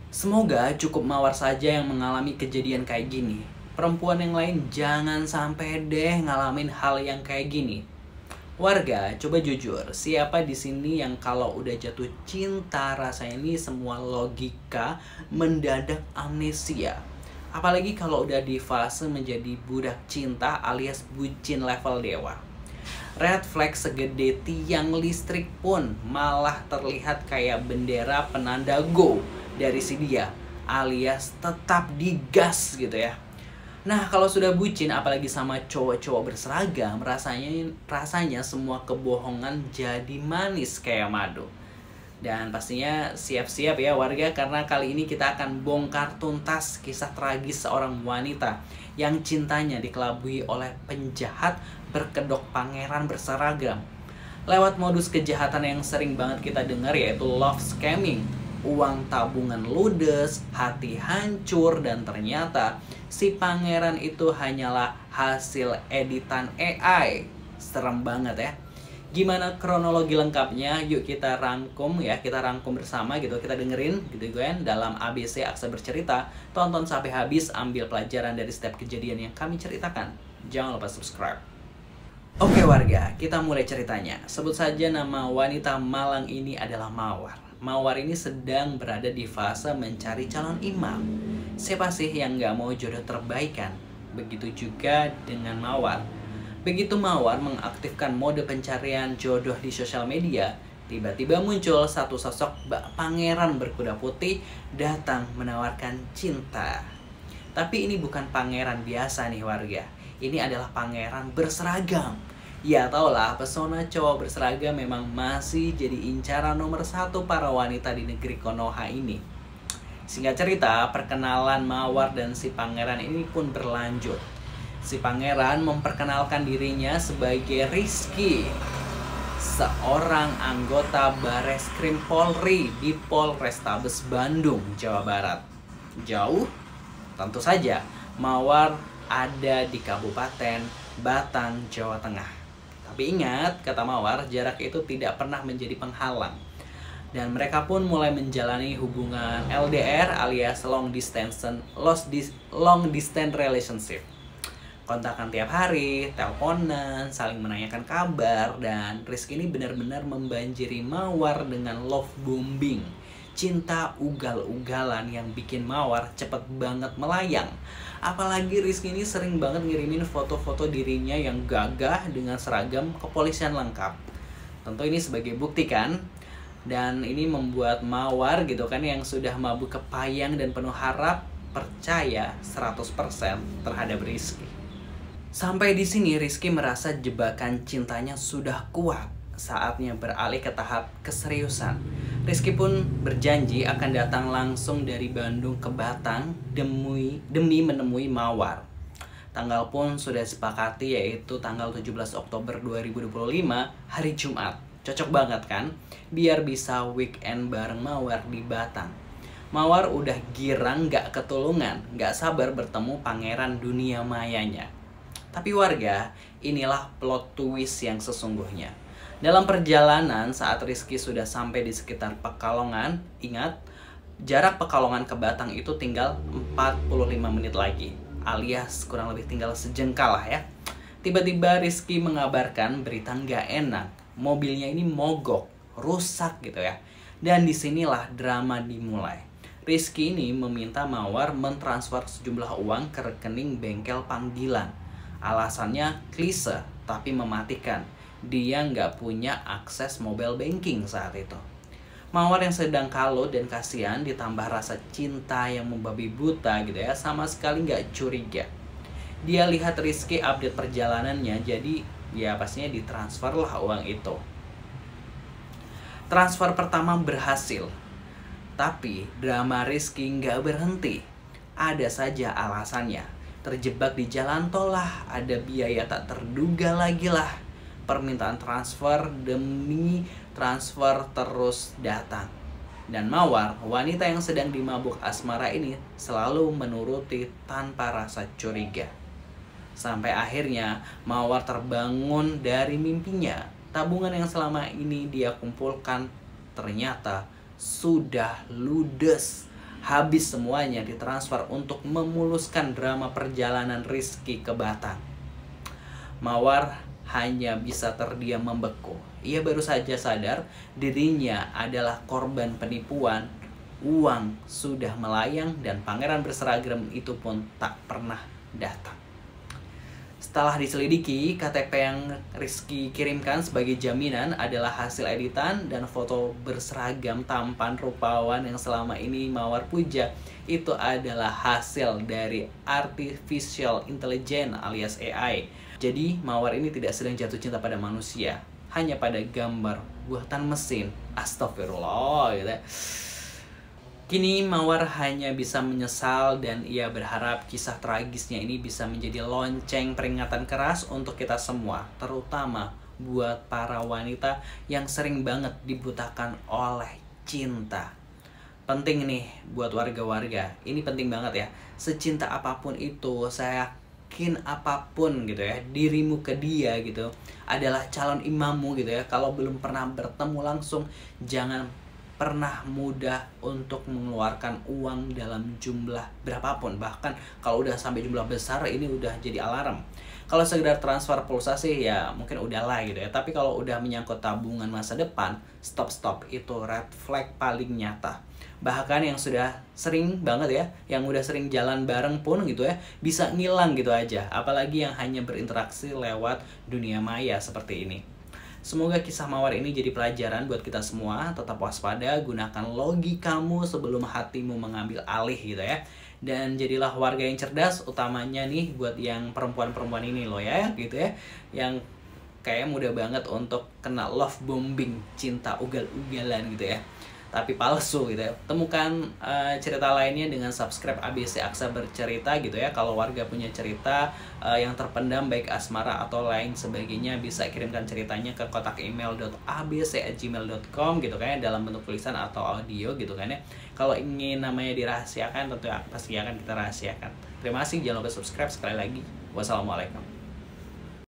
Semoga cukup Mawar saja yang mengalami kejadian kayak gini. Perempuan yang lain jangan sampai deh ngalamin hal yang kayak gini. Warga, coba jujur, siapa di sini yang kalau udah jatuh cinta rasanya ini semua logika mendadak amnesia? Apalagi kalau udah di fase menjadi budak cinta alias bucin level dewa. Red flag segede tiang listrik pun malah terlihat kayak bendera penanda go dari si dia, alias tetap digas gitu ya. Nah, kalau sudah bucin apalagi sama cowok-cowok berseragam, rasanya semua kebohongan jadi manis kayak madu. Dan pastinya siap-siap ya warga, karena kali ini kita akan bongkar tuntas kisah tragis seorang wanita yang cintanya dikelabui oleh penjahat berkedok pangeran berseragam. Lewat modus kejahatan yang sering banget kita dengar, yaitu love scamming. Uang tabungan ludes, hati hancur, dan ternyata si pangeran itu hanyalah hasil editan AI. Serem banget ya. Gimana kronologi lengkapnya? Yuk kita rangkum ya, kita rangkum bersama gitu, kita dengerin gitu kan dalam ABC Aksa Bercerita. Tonton sampai habis, ambil pelajaran dari setiap kejadian yang kami ceritakan. Jangan lupa subscribe. Oke warga, kita mulai ceritanya. Sebut saja nama wanita malang ini adalah Mawar. Mawar ini sedang berada di fase mencari calon imam. Siapa sih yang gak mau jodoh terbaik kan? Begitu juga dengan Mawar. Begitu Mawar mengaktifkan mode pencarian jodoh di sosial media, tiba-tiba muncul satu sosok pangeran berkuda putih datang menawarkan cinta. Tapi ini bukan pangeran biasa nih warga. Ini adalah pangeran berseragam. Ya tau lah, pesona cowok berseragam memang masih jadi incaran nomor satu para wanita di negeri Konoha ini. Singkat cerita, perkenalan Mawar dan si pangeran ini pun berlanjut. Si pangeran memperkenalkan dirinya sebagai Rizky, seorang anggota Bareskrim Polri di Polrestabes Bandung, Jawa Barat. Jauh? Tentu saja, Mawar ada di Kabupaten Batang, Jawa Tengah. Tapi ingat, kata Mawar, jarak itu tidak pernah menjadi penghalang. Dan mereka pun mulai menjalani hubungan LDR alias long distance relationship. Kontakan tiap hari, teleponan, saling menanyakan kabar, dan Rizky ini benar-benar membanjiri Mawar dengan love bombing. Cinta ugal-ugalan yang bikin Mawar cepet banget melayang. Apalagi Rizky ini sering banget ngirimin foto-foto dirinya yang gagah dengan seragam kepolisian lengkap. Tentu ini sebagai bukti kan? Dan ini membuat Mawar gitu kan, yang sudah mabuk kepayang dan penuh harap, percaya 100% terhadap Rizky. Sampai di sini Rizky merasa jebakan cintanya sudah kuat. Saatnya beralih ke tahap keseriusan. Rizky pun berjanji akan datang langsung dari Bandung ke Batang demi menemui Mawar. Tanggal pun sudah disepakati, yaitu tanggal 17 Oktober 2025, hari Jumat. Cocok banget kan? Biar bisa weekend bareng Mawar di Batang. Mawar udah girang gak ketulungan, gak sabar bertemu pangeran dunia mayanya. Tapi warga, inilah plot twist yang sesungguhnya. Dalam perjalanan saat Rizky sudah sampai di sekitar Pekalongan, ingat, jarak Pekalongan ke Batang itu tinggal 45 menit lagi, alias kurang lebih tinggal sejengkal lah ya. Tiba-tiba Rizky mengabarkan berita nggak enak, mobilnya ini mogok, rusak gitu ya. Dan disinilah drama dimulai. Rizky ini meminta Mawar mentransfer sejumlah uang ke rekening bengkel panggilan. Alasannya klise tapi mematikan. Dia nggak punya akses mobile banking saat itu. Mawar yang sedang kalut dan kasihan ditambah rasa cinta yang membabi buta gitu ya, sama sekali nggak curiga. Dia lihat Rizky update perjalanannya, jadi ya pastinya ditransfer lah uang itu. Transfer pertama berhasil, tapi drama Rizky nggak berhenti. Ada saja alasannya. Terjebak di jalan tol lah, ada biaya tak terduga lagi lah. Permintaan transfer demi transfer terus datang. Dan Mawar, wanita yang sedang dimabuk asmara ini, selalu menuruti tanpa rasa curiga. Sampai akhirnya Mawar terbangun dari mimpinya. Tabungan yang selama ini dia kumpulkan ternyata sudah ludes, habis semuanya ditransfer untuk memuluskan drama perjalanan Rizky ke Batam. Mawar hanya bisa terdiam membeku. Ia baru saja sadar dirinya adalah korban penipuan. Uang sudah melayang dan pangeran berseragam itu pun tak pernah datang. Setelah diselidiki, KTP yang Rizky kirimkan sebagai jaminan adalah hasil editan dan foto berseragam tampan rupawan yang selama ini Mawar puja itu adalah hasil dari artificial intelligence alias AI. Jadi Mawar ini tidak sedang jatuh cinta pada manusia, hanya pada gambar buatan mesin. Astagfirullah gitu ya. Kini Mawar hanya bisa menyesal dan ia berharap kisah tragisnya ini bisa menjadi lonceng peringatan keras untuk kita semua, terutama buat para wanita yang sering banget dibutakan oleh cinta. Penting nih buat warga-warga, ini penting banget ya. Secinta apapun itu, saya yakin apapun gitu ya, dirimu ke dia gitu adalah calon imammu gitu ya. Kalau belum pernah bertemu langsung, jangan pernah mudah untuk mengeluarkan uang dalam jumlah berapapun. Bahkan kalau udah sampai jumlah besar ini udah jadi alarm. Kalau sekedar transfer pulsa sih ya mungkin udahlah gitu ya. Tapi kalau udah menyangkut tabungan masa depan, stop, itu red flag paling nyata. Bahkan yang sudah sering banget ya, yang udah sering jalan bareng pun gitu ya, bisa ngilang gitu aja. Apalagi yang hanya berinteraksi lewat dunia maya seperti ini. Semoga kisah Mawar ini jadi pelajaran buat kita semua. Tetap waspada, gunakan logikamu sebelum hatimu mengambil alih gitu ya. Dan jadilah warga yang cerdas, utamanya nih buat yang perempuan-perempuan ini loh ya, gitu ya. Yang kayak mudah banget untuk kena love bombing, cinta ugal-ugalan gitu ya. Tapi palsu gitu ya. Temukan cerita lainnya dengan subscribe ABC Aksa Bercerita gitu ya. Kalau warga punya cerita yang terpendam baik asmara atau lain sebagainya, bisa kirimkan ceritanya ke kotak email abc@gmail.com gitu kan ya, dalam bentuk tulisan atau audio gitu kan ya. Kalau ingin namanya dirahasiakan tentu pasti akan kita rahasiakan. Terima kasih, jangan lupa subscribe sekali lagi. Wassalamualaikum.